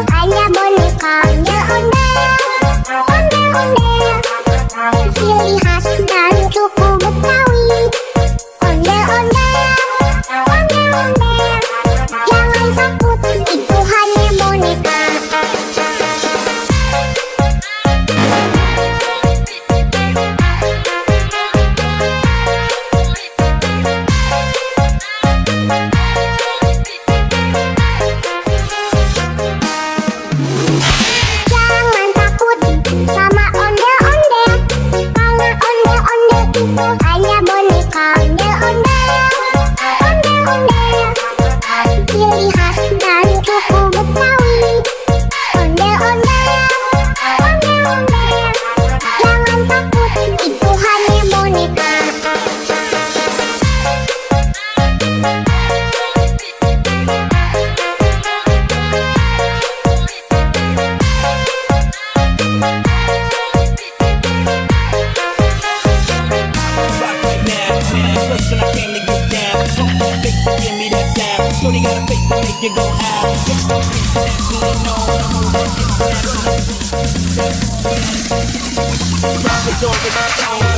hanya boneka ondel-ondel. Ciri khas dan suku Betawi. Ondel-ondel, jangan takut, itu hanya boneka. Jangan takut sama ondel-ondel, karena ondel-ondel itu hanya boneka ondel-ondel. Ciri khas dan suku Betawi. Ondel-ondel, jangan takut, itu hanya boneka. Shorty got a face to make you go out. Internationally known, I'm moving internationally. Drop it over the phone.